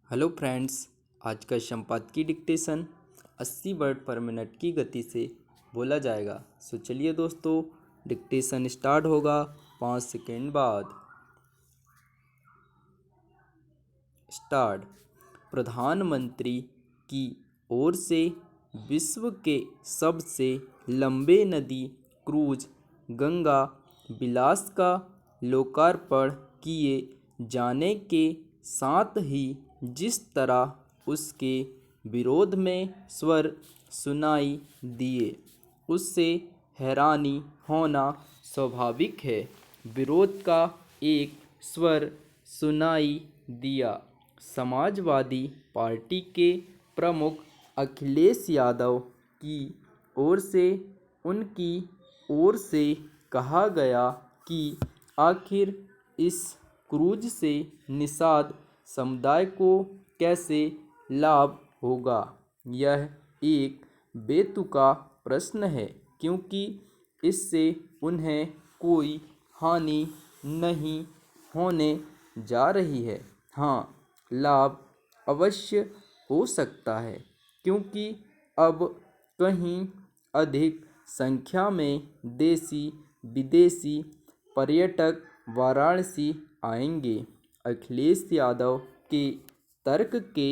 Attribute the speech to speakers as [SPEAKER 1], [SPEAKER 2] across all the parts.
[SPEAKER 1] Hello friends. आज का संपादकीय डिक्टेशन 80 वर्ड पर मिनट की गति से बोला जाएगा। सो चलिए दोस्तों, डिक्टेशन स्टार्ट होगा 5 सेकेंड बाद। स्टार्ट। प्रधानमंत्री की ओर से विश्व के सबसे लंबे नदी क्रूज गंगा बिलास का लोकार्पण किए जाने के साथ ही जिस तरह उसके विरोध में स्वर सुनाई दिए, उससे हैरानी होना स्वाभाविक है। विरोध का एक स्वर सुनाई दिया। समाजवादी पार्टी के प्रमुख अखिलेश यादव की ओर से उनकी ओर से कहा गया कि आखिर इस क्रूज से निषाद समुदाय को कैसे लाभ होगा। यह एक बेतुका प्रश्न है, क्योंकि इससे उन्हें कोई हानि नहीं होने जा रही है। हाँ, लाभ अवश्य हो सकता है, क्योंकि अब कहीं अधिक संख्या में देशी विदेशी पर्यटक वाराणसी आएंगे। अखिलेश यादव के तर्क के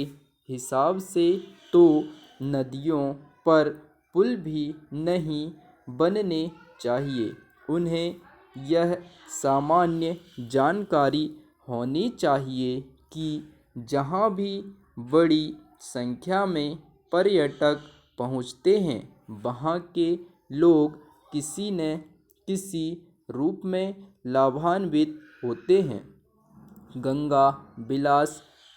[SPEAKER 1] हिसाब से तो नदियों पर पुल भी नहीं बनने चाहिए। उन्हें यह सामान्य जानकारी होनी चाहिए कि जहाँ भी बड़ी संख्या में पर्यटक पहुँचते हैं, वहाँ के लोग किसी न किसी रूप में लाभान्वित होते हैं। गंगा बिलास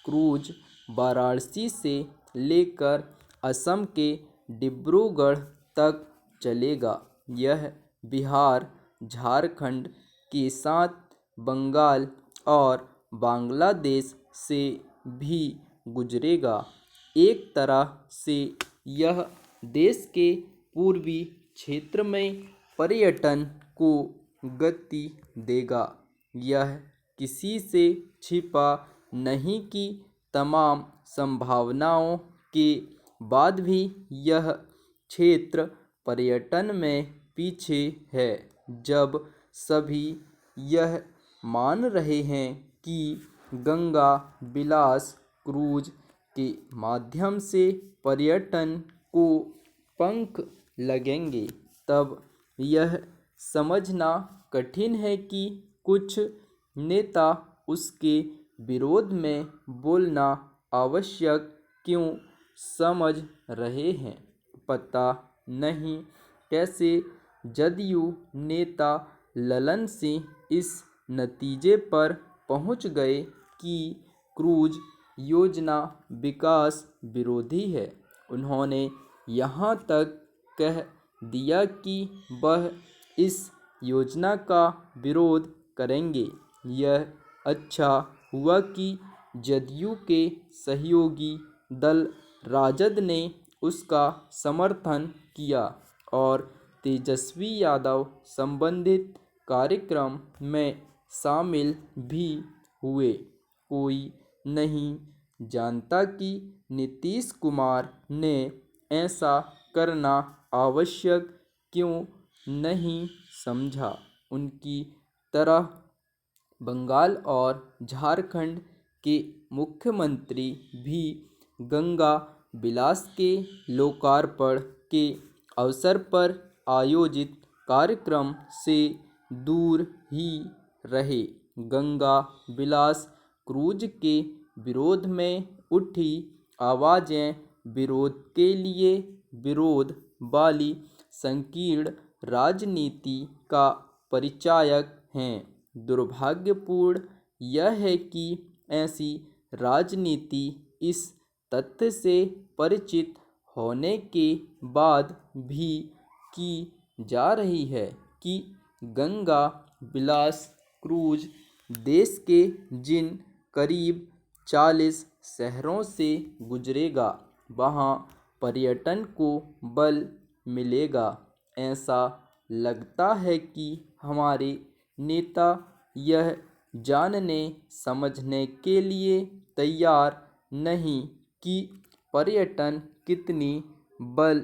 [SPEAKER 1] क्रूज वाराणसी से लेकर असम के डिब्रूगढ़ तक चलेगा। यह बिहार, झारखंड के साथ बंगाल और बांग्लादेश से भी गुजरेगा। एक तरह से यह देश के पूर्वी क्षेत्र में पर्यटन को गति देगा। यह किसी से छिपा नहीं कि तमाम संभावनाओं के बाद भी यह क्षेत्र पर्यटन में पीछे है। जब सभी यह मान रहे हैं कि गंगा बिलास क्रूज के माध्यम से पर्यटन को पंख लगेंगे, तब यह समझना कठिन है कि कुछ नेता उसके विरोध में बोलना आवश्यक क्यों समझ रहे हैं। पता नहीं कैसे जदयू नेता ललन सिंह इस नतीजे पर पहुंच गए कि क्रूज योजना विकास विरोधी है। उन्होंने यहाँ तक कह दिया कि वह इस योजना का विरोध करेंगे। यह अच्छा हुआ कि जदयू के सहयोगी दल राजद ने उसका समर्थन किया और तेजस्वी यादव संबंधित कार्यक्रम में शामिल भी हुए। कोई नहीं जानता कि नीतीश कुमार ने ऐसा करना आवश्यक क्यों नहीं समझा। उनकी तरह बंगाल और झारखंड के मुख्यमंत्री भी गंगा बिलास के लोकार्पण के अवसर पर आयोजित कार्यक्रम से दूर ही रहे। गंगा बिलास क्रूज के विरोध में उठी आवाज़ें विरोध के लिए विरोध वाली संकीर्ण राजनीति का परिचायक हैं। दुर्भाग्यपूर्ण यह है कि ऐसी राजनीति इस तथ्य से परिचित होने के बाद भी की जा रही है कि गंगा बिलास क्रूज देश के जिन करीब 40 शहरों से गुजरेगा, वहाँ पर्यटन को बल मिलेगा। ऐसा लगता है कि हमारे नेता यह जानने समझने के लिए तैयार नहीं कि पर्यटन कितनी बल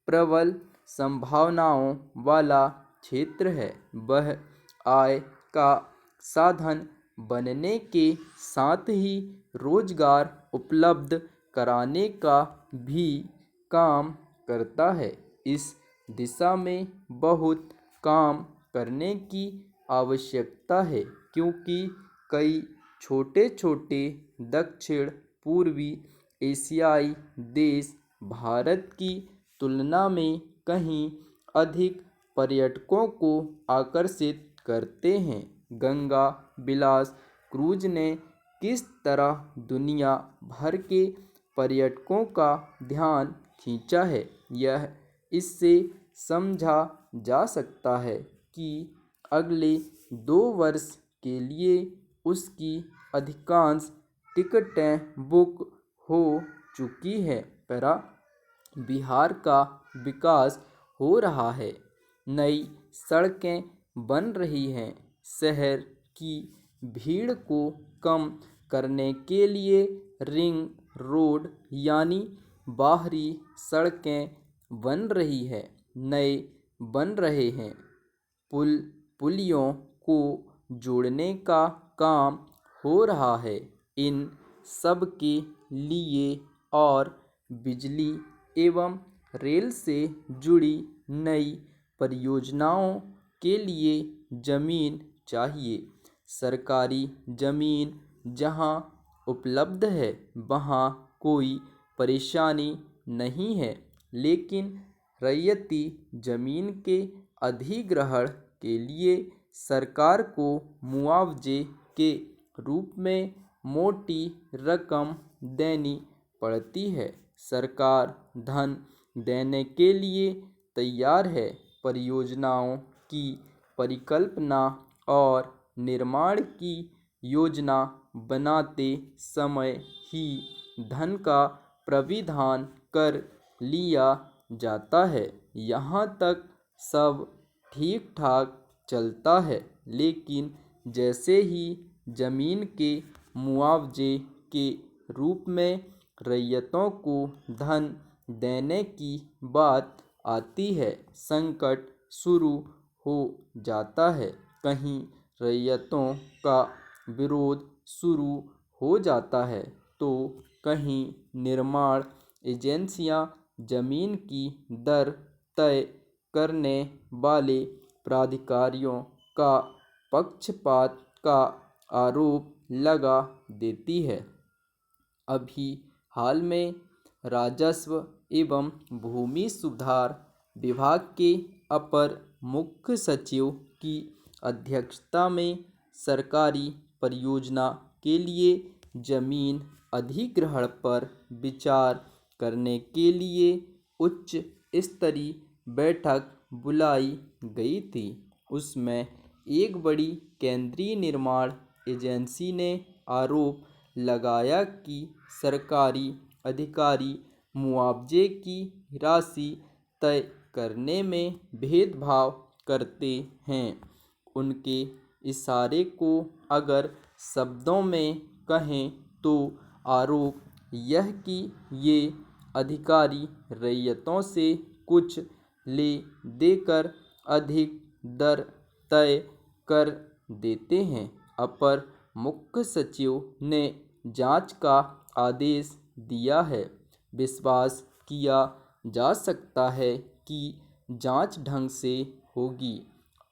[SPEAKER 1] प्रबल संभावनाओं वाला क्षेत्र है। वह आय का साधन बनने के साथ ही रोजगार उपलब्ध कराने का भी काम करता है। इस दिशा में बहुत काम करने की आवश्यकता है, क्योंकि कई छोटे छोटे दक्षिण पूर्वी एशियाई देश भारत की तुलना में कहीं अधिक पर्यटकों को आकर्षित करते हैं। गंगा विलास क्रूज ने किस तरह दुनिया भर के पर्यटकों का ध्यान खींचा है, यह इससे समझा जा सकता है कि अगले 2 वर्ष के लिए उसकी अधिकांश टिकटें बुक हो चुकी हैं। बिहार का विकास हो रहा है, नई सड़कें बन रही हैं, शहर की भीड़ को कम करने के लिए रिंग रोड यानी बाहरी सड़कें बन रही है, नए बन रहे हैं, पुलियों को जोड़ने का काम हो रहा है। इन सब के लिए और बिजली एवं रेल से जुड़ी नई परियोजनाओं के लिए जमीन चाहिए। सरकारी जमीन जहां उपलब्ध है वहां कोई परेशानी नहीं है, लेकिन रैयती जमीन के अधिग्रहण के लिए सरकार को मुआवजे के रूप में मोटी रकम देनी पड़ती है। सरकार धन देने के लिए तैयार है। परियोजनाओं की परिकल्पना और निर्माण की योजना बनाते समय ही धन का प्राविधान कर लिया जाता है। यहाँ तक सब ठीक ठाक चलता है, लेकिन जैसे ही जमीन के मुआवजे के रूप में रैयतों को धन देने की बात आती है, संकट शुरू हो जाता है। कहीं रैयतों का विरोध शुरू हो जाता है, तो कहीं निर्माण एजेंसियां जमीन की दर तय करने वाले प्राधिकारियों का पक्षपात का आरोप लगा देती है। अभी हाल में राजस्व एवं भूमि सुधार विभाग के अपर मुख्य सचिव की अध्यक्षता में सरकारी परियोजना के लिए जमीन अधिग्रहण पर विचार करने के लिए उच्च स्तरीय बैठक बुलाई गई थी। उसमें एक बड़ी केंद्रीय निर्माण एजेंसी ने आरोप लगाया कि सरकारी अधिकारी मुआवजे की राशि तय करने में भेदभाव करते हैं। उनके इशारे को अगर शब्दों में कहें तो आरोप यह कि ये अधिकारी रैयतों से कुछ ले देकर अधिक दर तय कर देते हैं। अपर मुख्य सचिव ने जांच का आदेश दिया है। विश्वास किया जा सकता है कि जांच ढंग से होगी।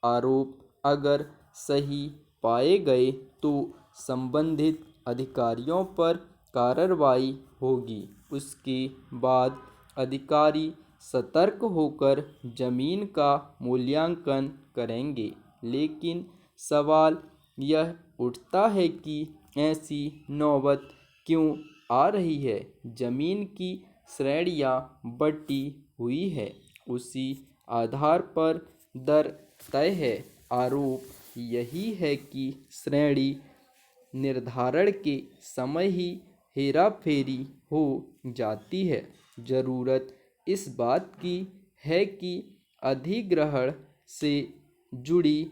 [SPEAKER 1] आरोप अगर सही पाए गए तो संबंधित अधिकारियों पर कार्रवाई होगी। उसके बाद अधिकारी सतर्क होकर जमीन का मूल्यांकन करेंगे। लेकिन सवाल यह उठता है कि ऐसी नौबत क्यों आ रही है। जमीन की श्रेणियां बटी हुई है, उसी आधार पर दर तय है। आरोप यही है कि श्रेणी निर्धारण के समय ही हेराफेरी हो जाती है। जरूरत इस बात की है कि अधिग्रहण से जुड़ी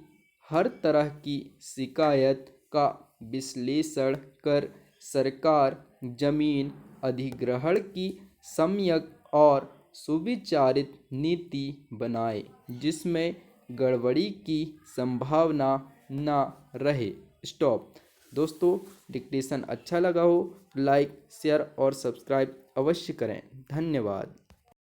[SPEAKER 1] हर तरह की शिकायत का विश्लेषण कर सरकार जमीन अधिग्रहण की सम्यक और सुविचारित नीति बनाए जिसमें गड़बड़ी की संभावना ना रहे। स्टॉप। दोस्तों, डिक्टेशन अच्छा लगा हो लाइक शेयर और सब्सक्राइब अवश्य करें। धन्यवाद।